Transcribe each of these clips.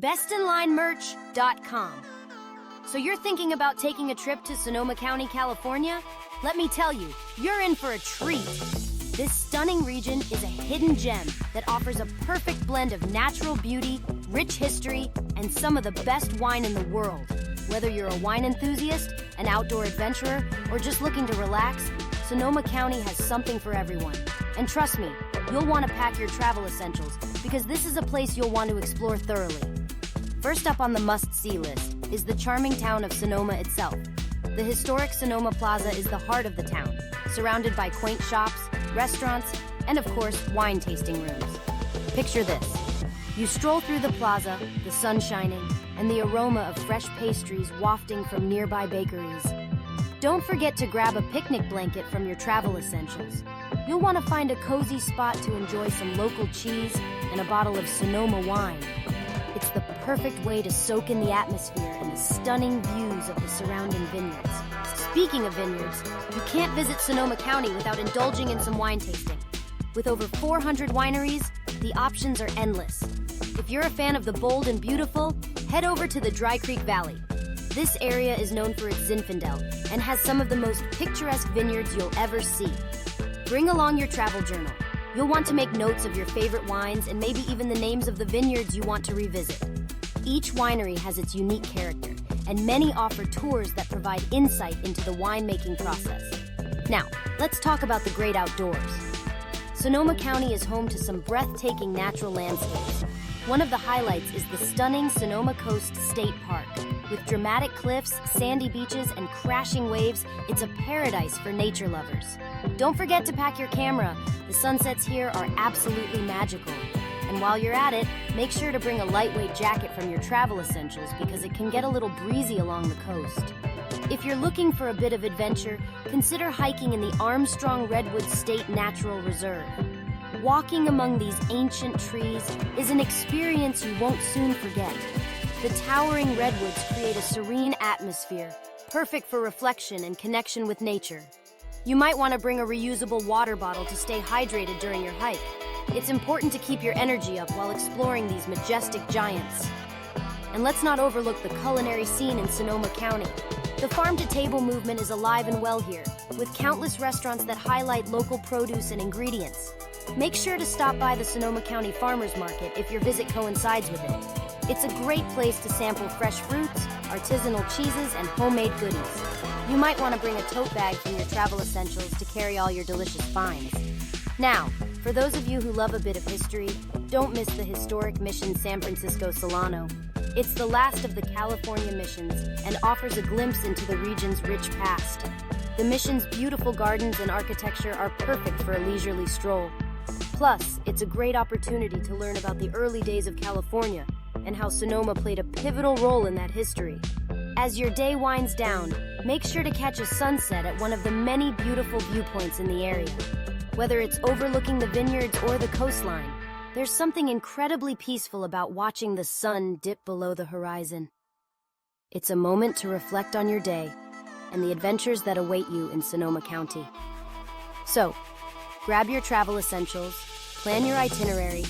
bestinlinemerch.com. So you're thinking about taking a trip to Sonoma County, California? Let me tell you, you're in for a treat. This stunning region is a hidden gem that offers a perfect blend of natural beauty, rich history, and some of the best wine in the world. Whether you're a wine enthusiast, an outdoor adventurer, or just looking to relax, Sonoma County has something for everyone. And trust me, you'll want to pack your travel essentials because this is a place you'll want to explore thoroughly. First up on the must-see list is the charming town of Sonoma itself. The historic Sonoma Plaza is the heart of the town, surrounded by quaint shops, restaurants, and of course, wine tasting rooms. Picture this. You stroll through the plaza, the sun shining, and the aroma of fresh pastries wafting from nearby bakeries. Don't forget to grab a picnic blanket from your travel essentials. You'll want to find a cozy spot to enjoy some local cheese and a bottle of Sonoma wine. It's the perfect way to soak in the atmosphere and the stunning views of the surrounding vineyards. Speaking of vineyards, you can't visit Sonoma County without indulging in some wine tasting. With over 400 wineries, the options are endless. If you're a fan of the bold and beautiful, head over to the Dry Creek Valley. This area is known for its Zinfandel and has some of the most picturesque vineyards you'll ever see. Bring along your travel journal. You'll want to make notes of your favorite wines and maybe even the names of the vineyards you want to revisit. Each winery has its unique character, and many offer tours that provide insight into the winemaking process. Now, let's talk about the great outdoors. Sonoma County is home to some breathtaking natural landscapes. One of the highlights is the stunning Sonoma Coast State Park. With dramatic cliffs, sandy beaches, and crashing waves, it's a paradise for nature lovers. Don't forget to pack your camera. The sunsets here are absolutely magical. And while you're at it, make sure to bring a lightweight jacket from your travel essentials because it can get a little breezy along the coast. If you're looking for a bit of adventure, consider hiking in the Armstrong Redwood State Natural Reserve. Walking among these ancient trees is an experience you won't soon forget. The towering redwoods create a serene atmosphere, perfect for reflection and connection with nature. You might want to bring a reusable water bottle to stay hydrated during your hike. It's important to keep your energy up while exploring these majestic giants. And let's not overlook the culinary scene in Sonoma County. The farm-to-table movement is alive and well here, with countless restaurants that highlight local produce and ingredients. Make sure to stop by the Sonoma County Farmers Market if your visit coincides with it. It's a great place to sample fresh fruits, artisanal cheeses, and homemade goodies. You might want to bring a tote bag from your travel essentials to carry all your delicious finds. Now, for those of you who love a bit of history, don't miss the historic Mission San Francisco Solano. It's the last of the California missions and offers a glimpse into the region's rich past. The mission's beautiful gardens and architecture are perfect for a leisurely stroll. Plus, it's a great opportunity to learn about the early days of California and how Sonoma played a pivotal role in that history. As your day winds down, make sure to catch a sunset at one of the many beautiful viewpoints in the area. Whether it's overlooking the vineyards or the coastline, there's something incredibly peaceful about watching the sun dip below the horizon. It's a moment to reflect on your day and the adventures that await you in Sonoma County. So, grab your travel essentials, plan your itinerary,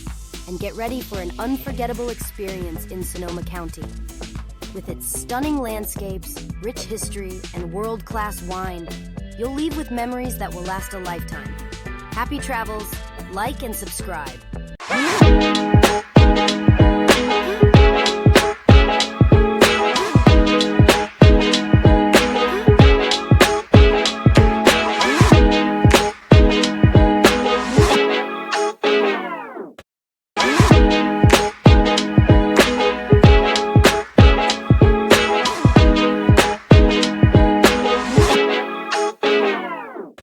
and get ready for an unforgettable experience in Sonoma County. With its stunning landscapes, rich history, and world-class wine, you'll leave with memories that will last a lifetime. Happy travels, like and subscribe.